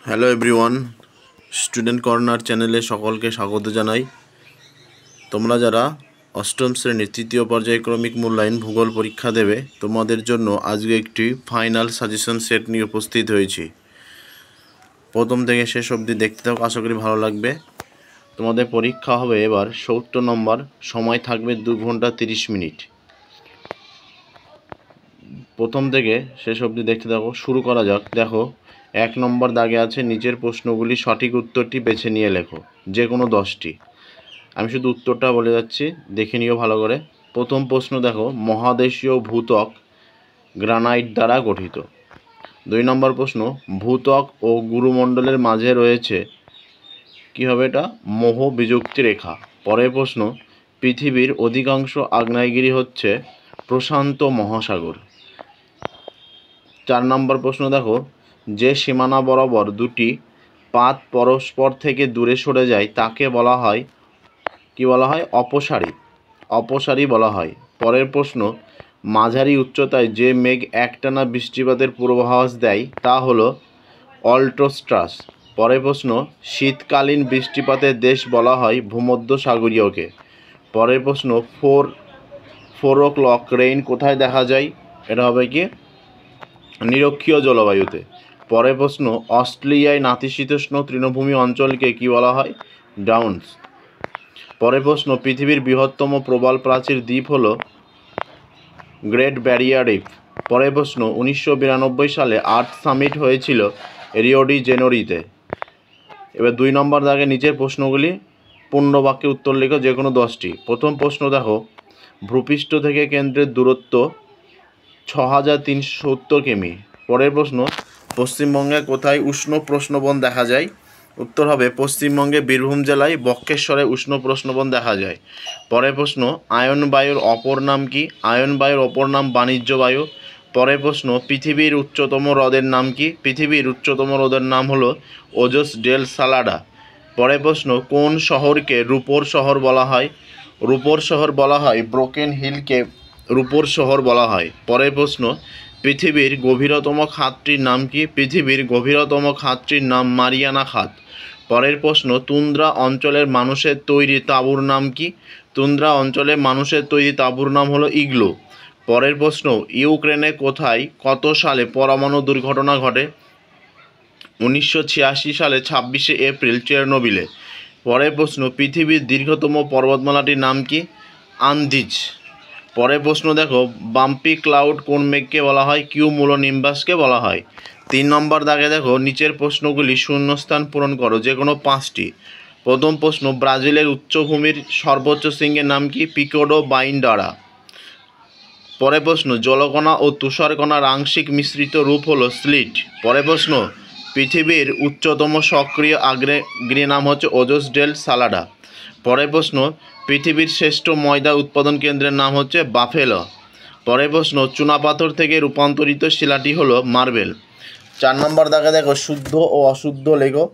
Hello everyone, student corner চ্যানেলে সকলকে স্বাগত জানাই। তোমরা যারা অষ্টম শ্রেণীর তৃতীয় পর্যায়ক্রমিক মূল্যায়ন ভূগোল পরীক্ষা দেবে, তোমাদের জন্য আজকে একটি ফাইনাল সাজেশন সেট নিয়ে উপস্থিত হয়েছি। প্রথম থেকে শেষ অবধি দেখতে থাকো, আশা করি ভালো লাগবে। তোমাদের পরীক্ষা হবে এবার 70 নম্বর, সময় থাকবে 2 ঘন্টা 30 মিনিট। প্রথম থেকে শেষ অবধি দেখতে থাকো। শুরু করা যাক। দেখো, 1 নম্বর দাগে আছে নিচের প্রশ্নগুলি সঠিক উত্তরটি বেছে নিয়ে লেখো, যে কোনো 10টি। আমি শুধু উত্তরটা বলে যাচ্ছি, দেখে নিও ভালো করে। প্রথম প্রশ্ন দেখো, মহাদেশীয় ভূত্বক গ্রানাইট দ্বারা গঠিত। 2 নম্বর প্রশ্ন, ভূত্বক ও গুরুমণ্ডলের মাঝে রয়েছে, কী হবে এটা, মোহ বিযুক্তি রেখা। পরের প্রশ্ন, পৃথিবীর অধিকাংশ আগ্নেয়গিরি হচ্ছে প্রশান্ত মহাসাগর। 4 নম্বর প্রশ্ন দেখো, যে সীমানা বরাবর দুটি পাত পরস্পর থেকে দূরে সরে যায় তাকে বলা হয়, কি বলা হয়, অপসারী বলা হয়। পরের প্রশ্ন, মাঝারি উচ্চতায় যে মেঘ একটানা বৃষ্টিপাতের পূর্বাভাস দেয় তা হলো অল্টোস্ট্রাস। পরের প্রশ্ন, শীতকালীন বৃষ্টিপাতের দেশ বলা হয় ভূমধ্যসাগরীয়কে। পরের প্রশ্ন, 4 o'clock রেইন কোথায় দেখা যায়, এটা হবে কি, নিরক্ষীয় জলবায়ুতে। পরের প্রশ্ন, অস্ট্রেলিয়ায় নাতিশীতোষ্ণ তৃণভূমি অঞ্চলকে কি বলা হয়, ডাউনস। পরের প্রশ্ন, পৃথিবীর বৃহত্তম প্রবাল প্রাচীর দ্বীপ হল গ্রেট ব্যারিয়ার রিফ। পরের প্রশ্ন, 1992 সালে আর্থ সামিট হয়েছিল রিও ডি জেনেরিওতে। এবার 2 নম্বর দাগে নিচের প্রশ্নগুলি পূর্ণ বাক্যে উত্তর লেখো, যে কোনো 10টি। প্রথম প্রশ্ন দেখো, ভূপৃষ্ঠ থেকে কেন্দ্রের দূরত্ব 6370 কিমি। পরের প্রশ্ন, পশ্চিমবঙ্গে কোথায় উষ্ণ প্রশ্নবন দেখা যায়, উত্তর হবে পশ্চিমবঙ্গে বীরভূম জেলায় বক্রেশ্বরে উষ্ণ প্রশ্নবন দেখা যায়। পরের প্রশ্ন, আয়ন বায়ুর অপর নাম কি, আয়ন বায়ুর অপর নাম বাণিজ্য বায়ু। পরের প্রশ্ন, পৃথিবীর উচ্চতম হ্রদের নাম কি, পৃথিবীর উচ্চতম হ্রদের নাম হলো ওজোস ডেল সালাডা। পরের প্রশ্ন, কোন শহরকে রূপোর শহর বলা হয়, রূপোর শহর বলা হয় ব্রোকেন হিলকে রূপোর শহর বলা হয়। পরের প্রশ্ন, পৃথিবীর গভীরতম খাতটির নাম কি, পৃথিবীর গভীরতম খাতটির নাম মারিয়ানা খাত। পরের প্রশ্ন, তুন্দ্রা অঞ্চলের মানুষের তৈরি তাঁবুর নাম কি, তুন্দ্রা অঞ্চলে মানুষের তৈরি তাঁবুর নাম হলো ইগলো। পরের প্রশ্ন, ইউক্রেনে কোথায় কত সালে পরমাণু দুর্ঘটনা ঘটে, 1986 সালে 26শে এপ্রিল চেরনোবিলে। পরের প্রশ্ন, পৃথিবীর দীর্ঘতম পর্বতমালাটির নাম কি, আন্দিজ। পরের প্রশ্ন দেখো, বাম্পি ক্লাউড কোন মেঘকে বলা হয়, কিউমুলোনিম্বাসকে বলা হয়। 3 নম্বর দাগে দেখো, নিচের প্রশ্নগুলি শূন্যস্থান পূরণ করো, যে কোনো 5টি। প্রথম প্রশ্ন, ব্রাজিলের উচ্চভূমির সর্বোচ্চ শৃঙ্গের নাম কি, পিকো ডো বাইন্ডারা। পরের প্রশ্ন, জলকণা ও তুষারকণার আংশিক মিশ্রিত রূপ হলো স্লিট। পরের প্রশ্ন, পৃথিবীর উচ্চতম সক্রিয় আগ্নেয়গিরি নাম হচ্ছে ওজোস ডেল সালাডা। পরের প্রশ্ন, পৃথিবীর শ্রেষ্ঠ ময়দা উৎপাদন কেন্দ্রের নাম হচ্ছে বাফেলো। পরের প্রশ্ন, চুনাপাথর থেকে রূপান্তরিত শিলাটি হলো মার্বেল। 4 নম্বর দাগে দেখো, শুদ্ধ ও অশুদ্ধ লেখো।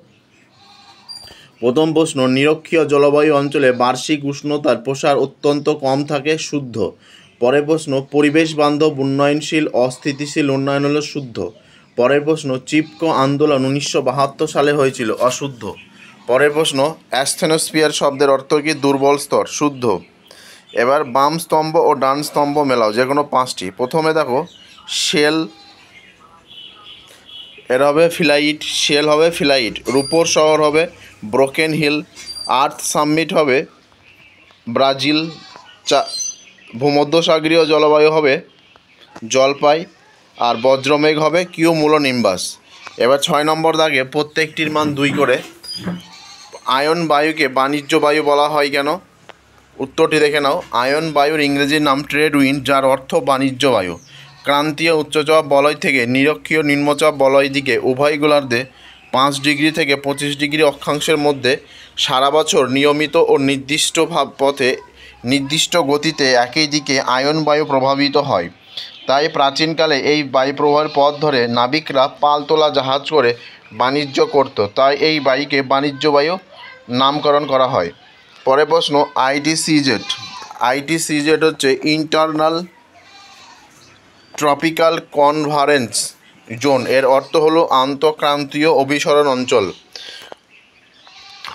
প্রথম প্রশ্ন, নিরক্ষীয় জলবায়ু অঞ্চলে বার্ষিক উষ্ণতার প্রসার অত্যন্ত কম থাকে, শুদ্ধ। পরের প্রশ্ন, পরিবেশ বান্ধব উন্নয়নশীল অস্থিতিশীল উন্নয়ন হলো শুদ্ধ। পরের প্রশ্ন, চিপকো আন্দোলন 1972 সালে হয়েছিল, অশুদ্ধ। পরের প্রশ্ন, অ্যাস্থেনোস্ফিয়ার শব্দের অর্থ কি, দুর্বল স্তর, শুদ্ধ। এবার বাম স্তম্ভ ও ডান স্তম্ভ মেলাও, যে কোনো 5টি। প্রথমে দেখো, শেল, এর হবে ফিলাইট, শেল হবে ফিলাইট, রূপোর শহর হবে ব্রোকেন হিল, আর্থ সামিট হবে ব্রাজিল, ভূমধ্যসাগরীয় জলবায়ু হবে জলপাই, আর বজ্রমেঘ হবে কিউমুলোনিম্বাস। এবার 6 নম্বর দাগে প্রত্যেকটির মান 2 করে। আয়ন বায়ুকে বাণিজ্য বায়ু বলা হয় কেন, উত্তরটি দেখে নাও। আয়ন বায়ুর ইংরেজির নাম ট্রেড উইন্ড, যার অর্থ বাণিজ্য বায়ু। ক্রান্তীয় উচ্চচাপ বলয় থেকে নিরক্ষীয় নিম্নচাপ বলয় দিকে উভয় গোলার্ধে 5 ডিগ্রি থেকে 25 ডিগ্রি অক্ষাংশের মধ্যে সারা বছর নিয়মিত ও নির্দিষ্ট পথে নির্দিষ্ট গতিতে একই দিকে আয়ন বায়ু প্রভাবিত হয়। তাই প্রাচীনকালে এই বায়ুপ্রবাহের পথ ধরে নাবিকরা পালতোলা জাহাজ করে বাণিজ্য করত, তাই এই বায়ুকে বাণিজ্য বায়ু নামকরণ করা হয়। পরের প্রশ্ন, আইটিসিজেড। আইটিসিজেড হচ্ছে ইন্টারনাল ট্রপিক্যাল কনভারেন্স জোন এর অর্থ হলো আন্তঃক্রান্তীয় অভিসরণ অঞ্চল।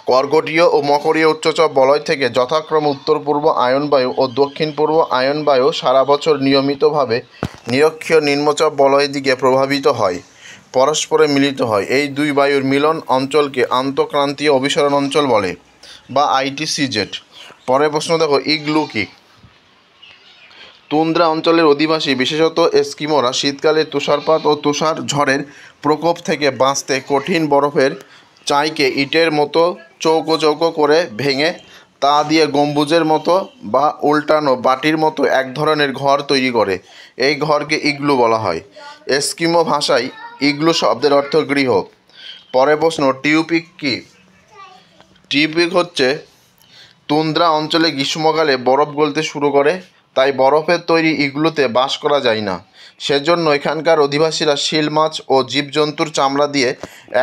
কর্কটীয় ও মকরীয় উচ্চচাপ বলয় থেকে যথাক্রমে উত্তর পূর্ব আয়নবায়ু ও দক্ষিণ পূর্ব আয়নবায়ু সারা বছর নিয়মিতভাবে নিরক্ষীয় নিম্নচাপ বলয়ের দিকে প্রভাবিত হয়, পরস্পরে মিলিত হয়। এই দুই বায়ুর মিলন অঞ্চলকে আন্তঃক্রান্তীয় অভিসরণ অঞ্চল বলে বা ITCZ। পরের প্রশ্ন দেখো, ইগলু কি? তুন্দ্রা অঞ্চলের অধিবাসী বিশেষত এস্কিমোরা শীতকালে তুষারপাত ও তুষার ঝড়ের প্রকোপ থেকে বাঁচতে কঠিন বরফের চাইকে ইটের মতো চৌকো চৌকো করে ভেঙে তা দিয়ে গম্বুজের মতো বা উল্টানো বাটির মতো এক ধরনের ঘর তৈরি করে। এই ঘরকে ইগলু বলা হয়। এস্কিমো ভাষায় ইগলু শব্দের অর্থ গৃহ। পরের প্রশ্ন, টিউপিক কি? টিউপিক হচ্ছে তুন্দ্রা অঞ্চলে গ্রীষ্মকালে বরফ গলতে শুরু করে, তাই বরফের তৈরি ইগলুতে বাস করা যায় না। সেজন্য এখানকার অধিবাসীরা শিল মাছ ও জীবজন্তুর চামড়া দিয়ে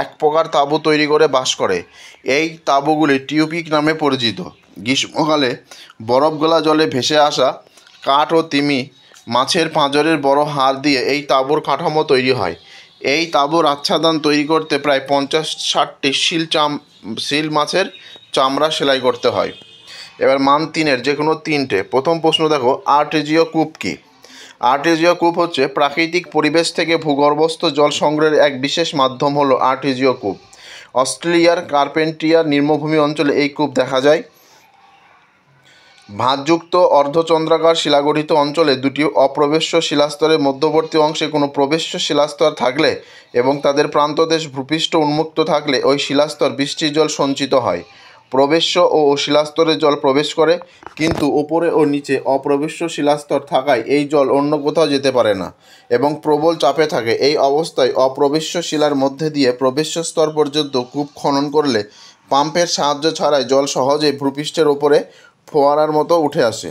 এক প্রকার তাঁবু তৈরি করে বাস করে। এই তাঁবুগুলি টিউপিক নামে পরিচিত। গ্রীষ্মকালে বরফ গলা জলে ভেসে আসা কাঠ ও তিমি মাছের পাঁজরের বড় হাড় দিয়ে এই তাঁবুর কাঠামো তৈরি হয়। এই তাঁবুর আচ্ছাদন তৈরি করতে প্রায় 50-60টি শিল মাছের চামড়া সেলাই করতে হয়। এবার মান 3-এর যে কোনো 3টে। প্রথম প্রশ্ন দেখো, আর্টেজীয় কূপ কি? আর্টেজীয় কূপ হচ্ছে প্রাকৃতিক পরিবেশ থেকে ভূগর্ভস্থ জল সংগ্রহের এক বিশেষ মাধ্যম হলো আর্টেজীয় কূপ। অস্ট্রেলিয়ার কার্পেন্টিয়ার নিম্নভূমি অঞ্চলে এই কূপ দেখা যায়। ভাঁজযুক্ত অর্ধচন্দ্রাকার শিলাগঠিত অঞ্চলে দুটি অপ্রবেশ্য শিলাস্তরের মধ্যবর্তী অংশে কোনো প্রবেশ্য শিলাস্তর থাকলে এবং তাদের প্রান্তদেশ ভূপৃষ্ঠ উন্মুক্ত থাকলে ওই শিলাস্তর বৃষ্টির জল সঞ্চিত হয়। প্রবেশ্য ও শিলাস্তরের জল প্রবেশ করে, কিন্তু উপরে ও নিচে অপ্রবেশ্য শিলাস্তর থাকায় এই জল অন্য কোথাও যেতে পারে না এবং প্রবল চাপে থাকে। এই অবস্থায় অপ্রবেশ্য শিলার মধ্যে দিয়ে প্রবেশ্য স্তর পর্যন্ত কূপ খনন করলে পাম্পের সাহায্য ছাড়াই জল সহজেই ভূপৃষ্ঠের ওপরে ফোয়ারার মতো উঠে আসে।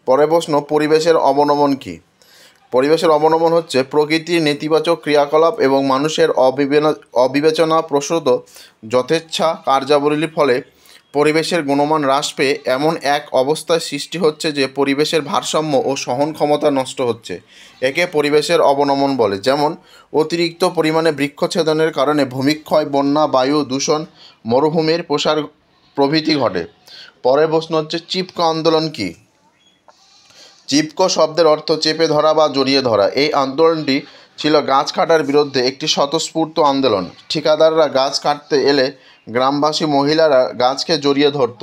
পরের প্রশ্ন, পরিবেশের অবনমন কি? পরিবেশের অবনমন হচ্ছে প্রকৃতির নেতিবাচক ক্রিয়াকলাপ এবং মানুষের অবিবেচনাপ্রসূত যথেচ্ছা কার্যাবলীর ফলে পরিবেশের গুণমান হ্রাস পেয়ে এমন এক অবস্থার সৃষ্টি হচ্ছে যে পরিবেশের ভারসাম্য ও সহন ক্ষমতা নষ্ট হচ্ছে। একে পরিবেশের অবনমন বলে। যেমন অতিরিক্ত পরিমাণে বৃক্ষছেদনের কারণে ভূমিক্ষয়, বন্যা, বায়ু দূষণ, মরুভূমির প্রসার প্রভৃতি ঘটে। পরের প্রশ্ন হচ্ছে, চিপকো আন্দোলন কি? চিপকো শব্দের অর্থ চেপে ধরা বা জড়িয়ে ধরা। এই আন্দোলনটি ছিল গাছ কাটার বিরুদ্ধে একটি স্বতঃস্ফূর্ত আন্দোলন। ঠিকাদাররা গাছ কাটতে এলে গ্রামবাসী মহিলারা গাছকে জড়িয়ে ধরত,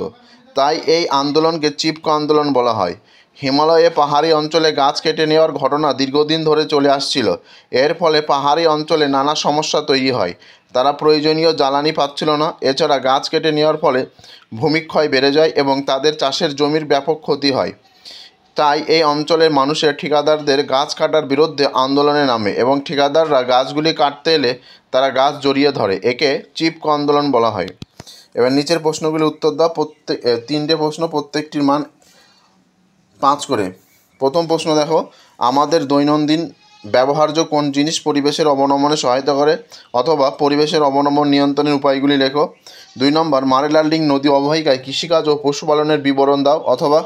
তাই এই আন্দোলনকে চিপকো আন্দোলন বলা হয়। হিমালয়ে পাহাড়ি অঞ্চলে গাছ কেটে নেওয়ার ঘটনা দীর্ঘদিন ধরে চলে আসছিল। এর ফলে পাহাড়ি অঞ্চলে নানা সমস্যা তৈরি হয়। তারা প্রয়োজনীয় জ্বালানি পাচ্ছিল না। এছাড়া গাছ কেটে নেওয়ার ফলে ভূমিক্ষয় বেড়ে যায় এবং তাদের চাষের জমির ব্যাপক ক্ষতি হয়। তাই এই অঞ্চলের মানুষের ঠিকাদারদের গাছ কাটার বিরুদ্ধে আন্দোলনে নামে এবং ঠিকাদাররা গাছগুলি কাটতে এলে তারা গাছ জড়িয়ে ধরে। একে চিপকো আন্দোলন বলা হয়। এবার নিচের প্রশ্নগুলি উত্তর দাও। 3টে প্রশ্ন, প্রত্যেকটির মান 5 করে। প্রথম প্রশ্ন দেখো, আমাদের দৈনন্দিন ব্যবহার্য কোন জিনিস পরিবেশের অবনমনে সহায়তা করে, অথবা পরিবেশের অবনমন নিয়ন্ত্রণের উপায়গুলি লেখো। 2 নম্বর, মারেলান্ডিং নদী অববাহিকায় কৃষিকাজ ও পশুপালনের বিবরণ দাও, অথবা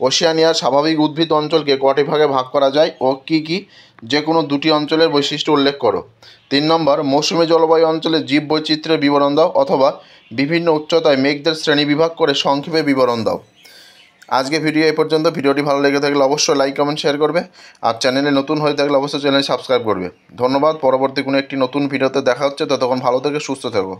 ওশেনিয়ার স্বাভাবিক উদ্ভিদ অঞ্চলকে কটি ভাগে ভাগ করা যায় ও কী কী, যে কোনো 2টি অঞ্চলের বৈশিষ্ট্য উল্লেখ করো। 3 নম্বর, মৌসুমী জলবায়ু অঞ্চলে জীব বৈচিত্র্যের বিবরণ দাও, অথবা বিভিন্ন উচ্চতায় মেঘদের শ্রেণীবিভাগ করে সংক্ষেপে বিবরণ দাও। আজকে ভিডিও এই পর্যন্ত। ভিডিওটি ভালো লেগে থাকলে অবশ্যই লাইক, কমেন্ট, শেয়ার করবে। আর চ্যানেলে নতুন হয়ে থাকলে অবশ্যই চ্যানেল সাবস্ক্রাইব করবে। ধন্যবাদ। পরবর্তী কোনো একটি নতুন ভিডিওতে দেখা হচ্ছে। ততক্ষণ ভালো থেকে সুস্থ থেকো।